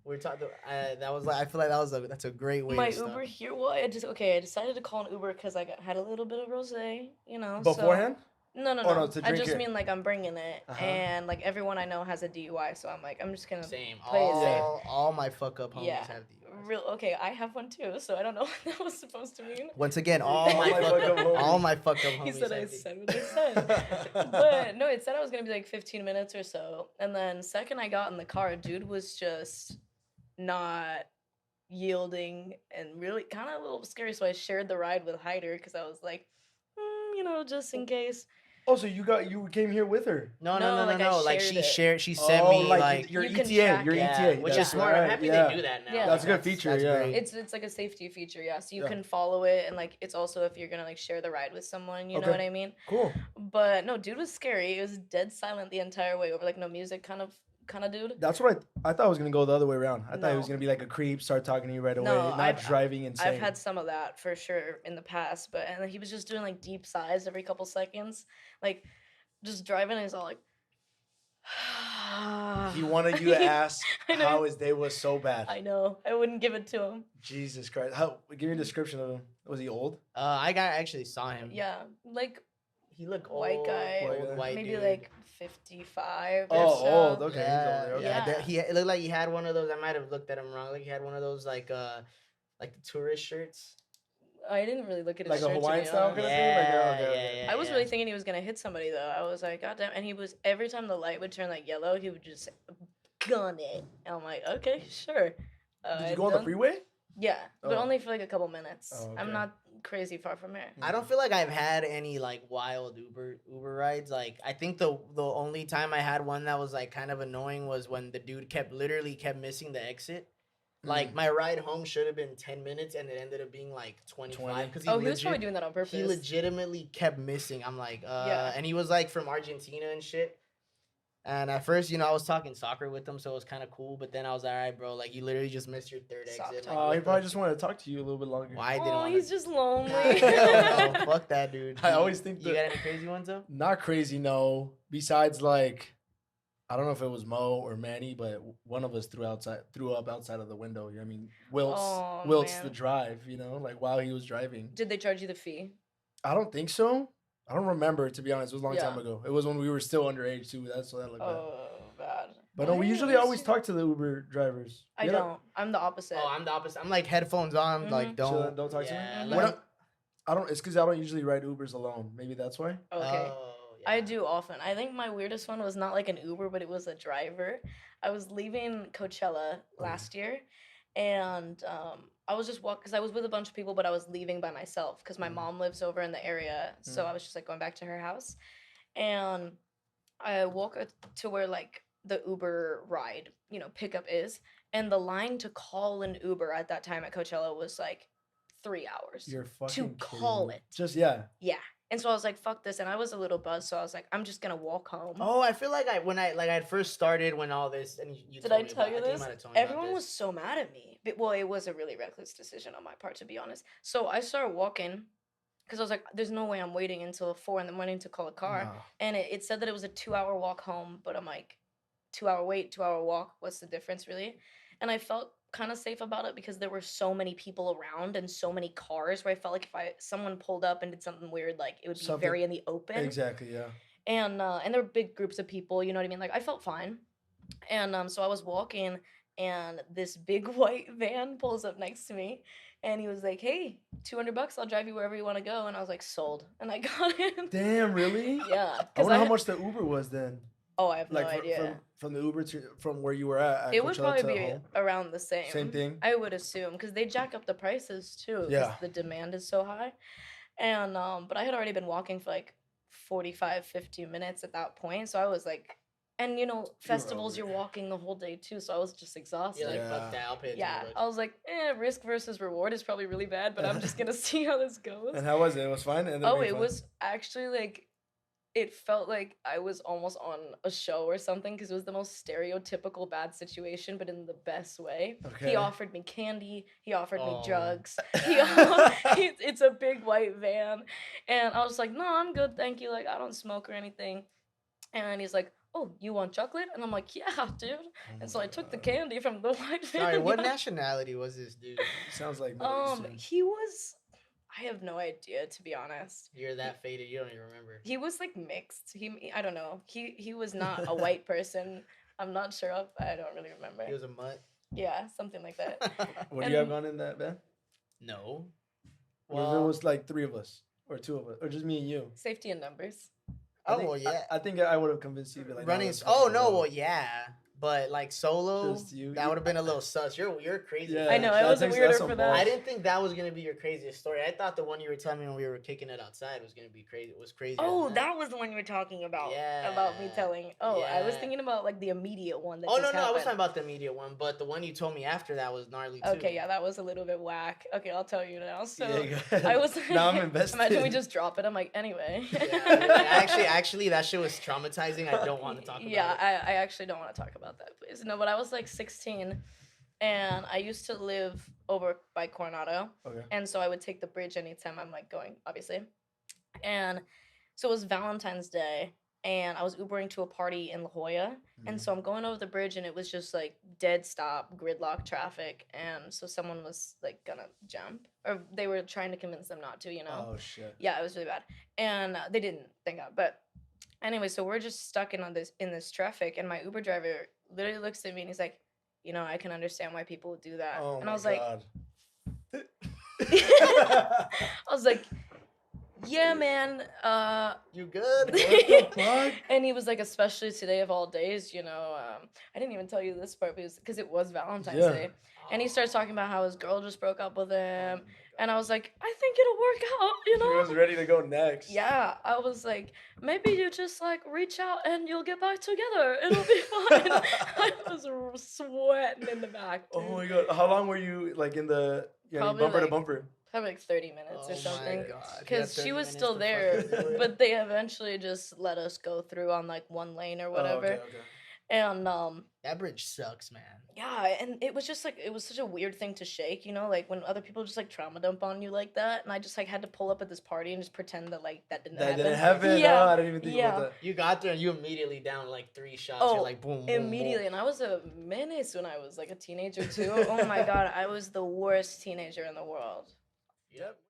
We're talking. That was like I feel like that's a great way My to start. Uber here. Well, I decided to call an Uber because I had a little bit of rosé, So Beforehand? no, no, Oh no, no. to I drink just it. mean like I'm bringing it, Uh-huh. and like everyone I know has a DUI, so I'm like I'm just gonna Same. play it safe. All my fuck up homies Yeah. have DUIs. Real okay. I have one too, so I don't know what that was supposed to mean. Once again, all my fuck up homies. All my fuck up homies. He said I have said what I said. But no, it said I was gonna be like 15 minutes or so, and then second I got in the car, dude was just not yielding and really kind of a little scary. So I shared the ride with Hyder because I was like, just in case. Oh, so you came here with her? No, Like she shared She sent me like your You can ETA, track your it. ETA, which that's is smart. right, I'm happy yeah. they do that now. Yeah. That's a good feature. Yeah, great. It's like a safety feature, yeah. So you Yeah. can follow it, and like it's also if you're gonna like share the ride with someone, you know Okay. what I mean? Cool. But no, dude was scary. It was dead silent the entire way over, like no music, kind of dude. That's what I thought it was gonna go the other way around. I thought he was No. gonna be like a creep, start talking to you right away, No, not driving insane. I've had some of that for sure in the past, but and he was just doing like deep sighs every couple seconds, like just driving, and he's all like. He wanted you to ask I know. how his day was so bad. I know. I wouldn't give it to him. Jesus Christ! Give me a description of him. Was he old? I actually saw him. Yeah, like He looked white old, guy, old white maybe dude. like 55. Oh, or so. old. Okay, Yeah, he's older. Okay. Yeah. It looked like he had one of those. I might have looked at him wrong. Like he had one of those like the tourist shirts. I didn't really look at his Like a shirt, to Hawaiian be style honest. kind of thing? Like, okay. I was really thinking he was gonna hit somebody though. I was like, God damn! And he was every time the light would turn like yellow, he would just gun it. And I'm like, okay, sure. Did you go on the freeway? Yeah, but Oh. only for like a couple minutes. Oh, I'm okay. not crazy far from here. I don't feel like I've had any like wild Uber rides. Like I think the only time I had one that was like kind of annoying was when the dude kept missing the exit. Like my ride home should have been 10 minutes and it ended up being like 25 because he was probably doing that on purpose. He legitimately kept missing. I'm like, Yeah. And he was like from Argentina and shit. And at first, I was talking soccer with him, so it was kind of cool. But then I was like, all right, bro, like you literally just missed your third exit. Like, He probably just wanted to talk to you a little bit longer. Why didn't want he's just lonely. No, fuck that dude. I always think you got any crazy ones though? Not crazy, no. Besides, like, I don't know if it was Mo or Manny, but one of us threw up outside of the window. I mean, Wilts man. the drive, like while he was driving. Did they charge you the fee? I don't think so. I don't remember, to be honest. It was a long Yeah. time ago. It was when we were still underage too. That's what that looked bad. Oh, bad. But no, we usually always talk to the Uber drivers. I don't. I'm the opposite. Oh, I'm the opposite. I'm like headphones on, like Don't talk to me. yeah, When I don't. It's because I don't usually ride Ubers alone. Maybe that's why. Okay. Oh, I do often. I think my weirdest one was not like an Uber, but it was a driver. I was leaving Coachella last year, and I was just walking because I was with a bunch of people, but I was leaving by myself because my mom lives over in the area, so I was just like going back to her house, and I walk to where like the Uber ride, pickup is, and the line to call an Uber at that time at Coachella was like 3 hours. You're fucking to call kidding. it. Just yeah. Yeah. And so I was like, fuck this. And I was a little buzzed. So I was like, I'm just going to walk home. Oh, I feel like I first started when all this, and you Did told I me tell about- you I think this? might have told me about Everyone this. was so mad at me. But, well, it was a really reckless decision on my part, to be honest. So I started walking because I was like, there's no way I'm waiting until 4 a.m. to call a car. No. And it said that it was a 2-hour walk home. But I'm like, 2-hour wait, 2-hour walk. What's the difference, really? And I felt kind of safe about it because there were so many people around and so many cars where I felt like if someone pulled up and did something weird, like it would be very in the open. Exactly, yeah. And there were big groups of people, you know what I mean? Like I felt fine. And so I was walking and this big white van pulls up next to me and he was like, "Hey, $200, I'll drive you wherever you want to go." And I was like, sold. And I got in. Damn, really? Yeah. I wonder how much the Uber was then. Oh, I have Like no idea. from the Uber from where you were at It would Coachella probably to be home? around the same. Same thing? I would assume because they jack up the prices too. Yeah. The demand is so high. And but I had already been walking for like 45, 50 minutes at that point. So I was like, and festivals, you're walking the whole day too. So I was just exhausted. You're like, fuck that, I'll pay Yeah, $200. I was like, risk versus reward is probably really bad, but I'm just gonna see how this goes. And how was it? It was fine? It was actually like, it felt like I was almost on a show or something because it was the most stereotypical bad situation, but in the best way. Okay. He offered me candy. He offered me Oh. drugs. It's a big white van. And I was like, no, I'm good, thank you. Like, I don't smoke or anything. And he's like, "Oh, you want chocolate?" And I'm like, "Yeah, dude." And so I took the candy from the white van. Sorry, what yeah. nationality was this dude? Sounds like Middle Eastern. He was. I have no idea, to be honest. You're that faded, you don't even remember. He was like mixed. I don't know. He was not a white person. I'm not sure of. I don't really remember. He was a mutt. Yeah, something like that. Would you have gone in that van? No. Well, if it was like 3 of us or 2 of us or just me and you. Safety in numbers. Oh, yeah. I think I would have convinced you. To be like, Running. no, Well, yeah. But like solo, that would have been a little sus. You're crazy. Yeah, I know, it was weirder that's for some that. balls. I didn't think that was gonna be your craziest story. I thought the one you were telling me when we were kicking it outside was gonna be crazy. It was crazy. Oh, that was the one you were talking about. Yeah. About me telling. Oh, I was Yeah. thinking about like the immediate one that Oh, just no, I was happened. talking about the immediate one, but the one you told me after that was gnarly too. Okay, yeah, that was a little bit whack. Okay, I'll tell you now. So Yeah, go ahead. I was Now I'm invested. Imagine we just drop it. I'm like, anyway. Yeah, actually, that shit was traumatizing. I don't want to talk about Yeah, it. I actually don't want to talk about that, please. No, but I was like 16, and I used to live over by Coronado, Okay. and so I would take the bridge anytime I'm like going, obviously. And so it was Valentine's Day, and I was Ubering to a party in La Jolla, and so I'm going over the bridge, and it was just like dead stop, gridlock traffic, and so someone was like gonna jump, or they were trying to convince them not to, you know. Oh shit. Yeah, it was really bad, and they didn't, thank God. But anyway, so we're just stuck in this traffic, and my Uber driver literally looks at me and he's like, "You know, I can understand why people would do that." Oh and my I was like, God. I was like, "Yeah, man. You good? What the fuck? And he was like, "Especially today of all days, you know." I didn't even tell you this part because it was Valentine's Yeah. Day, and he starts talking about how his girl just broke up with him, and I was like, "I think it'll work out, you know." He was ready to go next. Yeah, I was like, maybe you just like reach out and you'll get back together. It'll be fine. I was sweating in the back. Oh Dude. my God. How long were you like in the Probably, bumper to like, bumper? Probably like 30 minutes or something. My God. Because You had she 30 was minutes still to there, fucking do it. but they eventually just let us go through on like one lane or whatever. Oh, okay. And That bridge sucks, man. yeah, and it was just like it was such a weird thing to shake, you know, like when other people just like trauma dump on you like that, and I just like had to pull up at this party and just pretend that like that didn't happen. That didn't happen. Yeah, Oh, I didn't even think yeah. about that. You got there and you immediately down like 3 shots. Oh, You're like boom, boom, Immediately, boom. and I was a menace when I was like a teenager too. Oh my God, I was the worst teenager in the world. Yep.